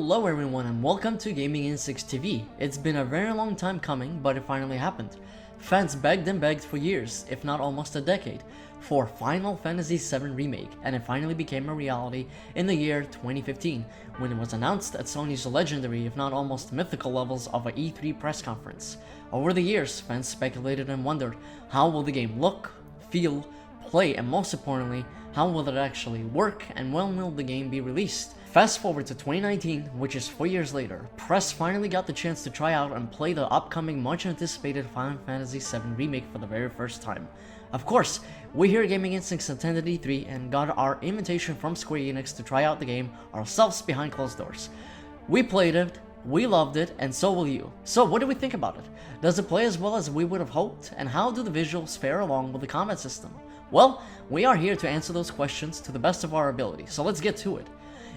Hello everyone and welcome to Gaming in 6 TV. It's been a very long time coming, but it finally happened. Fans begged and begged for years, if not almost a decade, for Final Fantasy VII Remake, and it finally became a reality in the year 2015, when it was announced at Sony's legendary, if not almost mythical levels of an E3 press conference. Over the years, fans speculated and wondered, how will the game look, feel, play, and most importantly, how will it actually work, and when will the game be released? Fast forward to 2019, which is 4 years later, press finally got the chance to try out and play the upcoming much anticipated Final Fantasy VII Remake for the very first time. Of course, we here at Gaming Instincts attended E3 and got our invitation from Square Enix to try out the game ourselves behind closed doors. We played it, we loved it, and so will you. So what do we think about it? Does it play as well as we would have hoped? And how do the visuals fare along with the combat system? Well, we are here to answer those questions to the best of our ability, so let's get to it.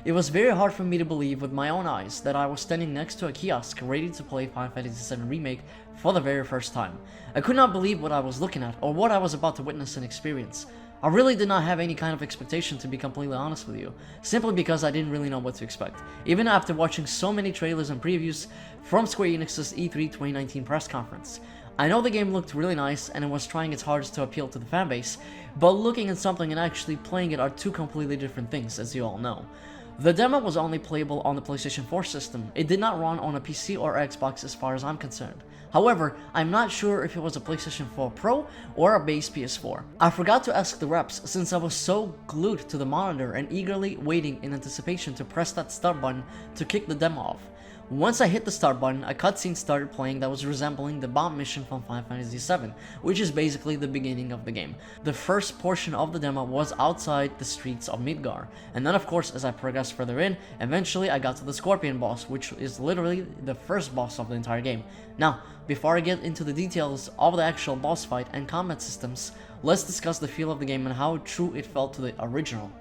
It was very hard for me to believe with my own eyes that I was standing next to a kiosk ready to play Final Fantasy VII Remake for the very first time. I could not believe what I was looking at or what I was about to witness and experience. I really did not have any kind of expectation, to be completely honest with you, simply because I didn't really know what to expect, even after watching so many trailers and previews from Square Enix's E3 2019 press conference. I know the game looked really nice and it was trying its hardest to appeal to the fanbase, but looking at something and actually playing it are two completely different things, as you all know. The demo was only playable on the PlayStation 4 system. It did not run on a PC or Xbox as far as I'm concerned. However, I'm not sure if it was a PlayStation 4 Pro or a base PS4. I forgot to ask the reps since I was so glued to the monitor and eagerly waiting in anticipation to press that start button to kick the demo off. Once I hit the start button, a cutscene started playing that was resembling the bomb mission from Final Fantasy VII, which is basically the beginning of the game. The first portion of the demo was outside the streets of Midgar, and then of course as I progressed further in, eventually I got to the Scorpion boss, which is literally the first boss of the entire game. Now, before I get into the details of the actual boss fight and combat systems, let's discuss the feel of the game and how true it felt to the original.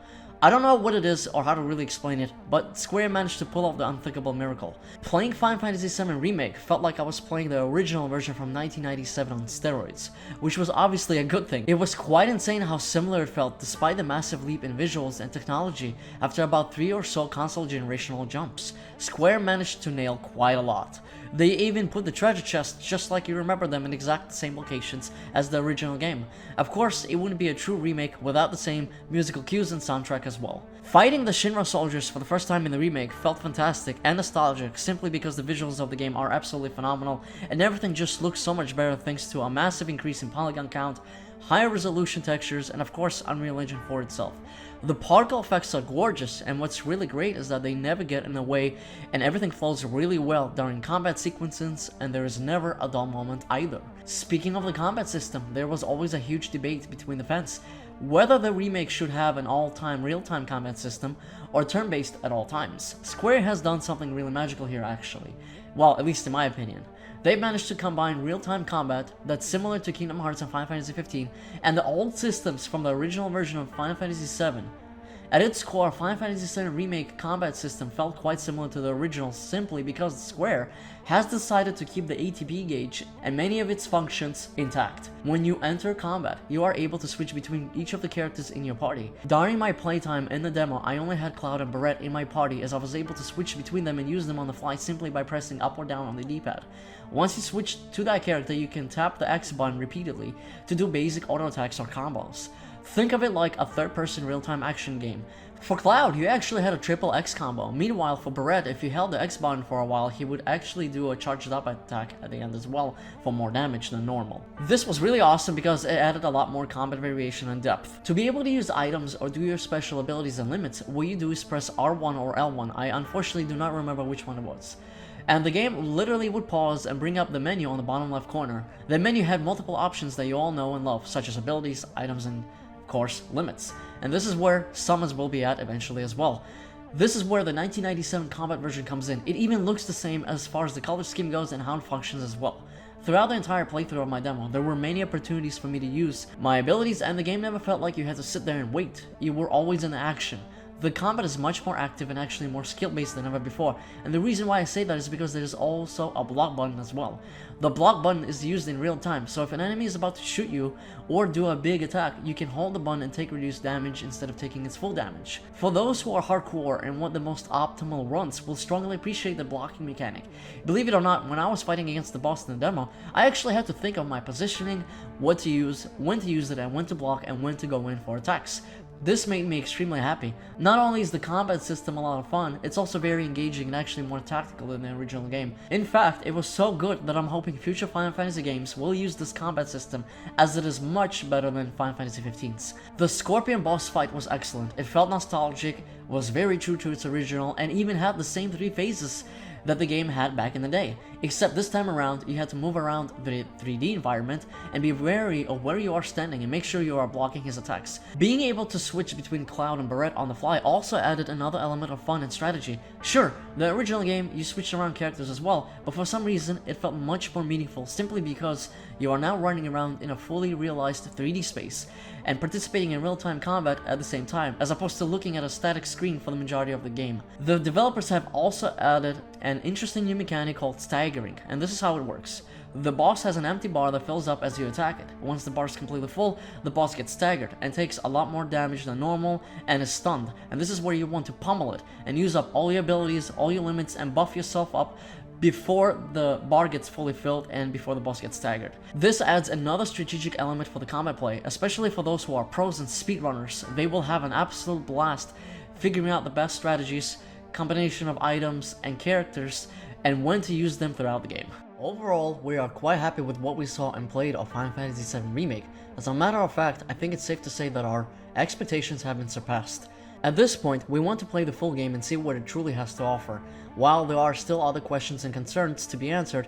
I don't know what it is or how to really explain it, but Square managed to pull off the unthinkable miracle. Playing Final Fantasy VII Remake felt like I was playing the original version from 1997 on steroids, which was obviously a good thing. It was quite insane how similar it felt despite the massive leap in visuals and technology after about 3 or so console generational jumps. Square managed to nail quite a lot. They even put the treasure chests just like you remember them in exact same locations as the original game. Of course, it wouldn't be a true remake without the same musical cues and soundtrack as well. Fighting the Shinra soldiers for the first time in the remake felt fantastic and nostalgic simply because the visuals of the game are absolutely phenomenal and everything just looks so much better thanks to a massive increase in polygon count, higher resolution textures, and of course Unreal Engine 4 itself. The particle effects are gorgeous, and what's really great is that they never get in the way and everything flows really well during combat sequences, and there is never a dull moment either. Speaking of the combat system, there was always a huge debate between the fans whether the remake should have an all-time real-time combat system or turn-based at all times. Square has done something really magical here actually, well, at least in my opinion. They've managed to combine real-time combat that's similar to Kingdom Hearts and Final Fantasy XV and the old systems from the original version of Final Fantasy VII. At its core, Final Fantasy VII Remake combat system felt quite similar to the original simply because Square has decided to keep the ATB gauge and many of its functions intact. When you enter combat, you are able to switch between each of the characters in your party. During my playtime in the demo, I only had Cloud and Barret in my party as I was able to switch between them and use them on the fly simply by pressing up or down on the D-pad. Once you switch to that character, you can tap the X button repeatedly to do basic auto attacks or combos. Think of it like a third-person real-time action game. For Cloud, you actually had a triple X combo. Meanwhile, for Barret, if you held the X button for a while, he would actually do a charged up attack at the end as well for more damage than normal. This was really awesome because it added a lot more combat variation and depth. To be able to use items or do your special abilities and limits, what you do is press R1 or L1. I unfortunately do not remember which one it was. And the game literally would pause and bring up the menu on the bottom left corner. The menu had multiple options that you all know and love, such as abilities, items, and course limits, and this is where summons will be at eventually as well. This is where the 1997 combat version comes in. It even looks the same as far as the color scheme goes and how it functions as well. Throughout the entire playthrough of my demo, there were many opportunities for me to use my abilities, and the game never felt like you had to sit there and wait. You were always in the action. The combat is much more active and actually more skill-based than ever before, and the reason why I say that is because there is also a block button as well. The block button is used in real time, so if an enemy is about to shoot you or do a big attack, you can hold the button and take reduced damage instead of taking its full damage. For those who are hardcore and want the most optimal runs, will strongly appreciate the blocking mechanic. Believe it or not, when I was fighting against the boss in the demo, I actually had to think of my positioning, what to use, when to use it, and when to block and when to go in for attacks. This made me extremely happy. Not only is the combat system a lot of fun, it's also very engaging and actually more tactical than the original game. In fact, it was so good that I'm hoping future Final Fantasy games will use this combat system, as it is much better than Final Fantasy XV's. The Scorpion boss fight was excellent. It felt nostalgic, was very true to its original, and even had the same 3 phases that the game had back in the day. Except this time around, you had to move around the 3D environment and be wary of where you are standing and make sure you are blocking his attacks. Being able to switch between Cloud and Barret on the fly also added another element of fun and strategy. Sure, the original game, you switched around characters as well, but for some reason, it felt much more meaningful simply because you are now running around in a fully realized 3D space and participating in real-time combat at the same time, as opposed to looking at a static screen for the majority of the game. The developers have also added an interesting new mechanic called staggering, and this is how it works. The boss has an empty bar that fills up as you attack it. Once the bar is completely full, the boss gets staggered and takes a lot more damage than normal and is stunned, and this is where you want to pummel it and use up all your abilities, all your limits, and buff yourself up before the bar gets fully filled and before the boss gets staggered. This adds another strategic element for the combat play, especially for those who are pros and speedrunners. They will have an absolute blast figuring out the best strategies, combination of items and characters, and when to use them throughout the game. Overall, we are quite happy with what we saw and played of Final Fantasy VII Remake. As a matter of fact, I think it's safe to say that our expectations have been surpassed. At this point, we want to play the full game and see what it truly has to offer. While there are still other questions and concerns to be answered,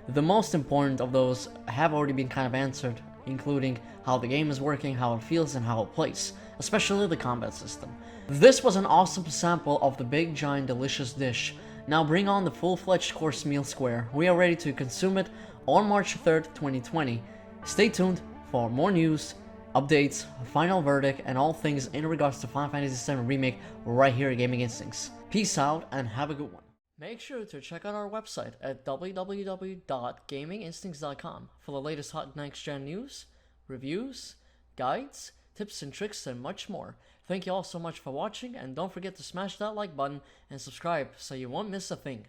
the most important of those have already been kind of answered, including how the game is working, how it feels, and how it plays, especially the combat system. This was an awesome sample of the big, giant, delicious dish. Now bring on the full-fledged course meal square. We are ready to consume it on March 3rd, 2020. Stay tuned for more news, updates, final verdict, and all things in regards to Final Fantasy VII Remake right here at Gaming Instincts. Peace out and have a good one. Make sure to check out our website at www.gaminginstincts.com for the latest hot next-gen news, reviews, guides, tips and tricks, and much more. Thank you all so much for watching, and don't forget to smash that like button and subscribe so you won't miss a thing.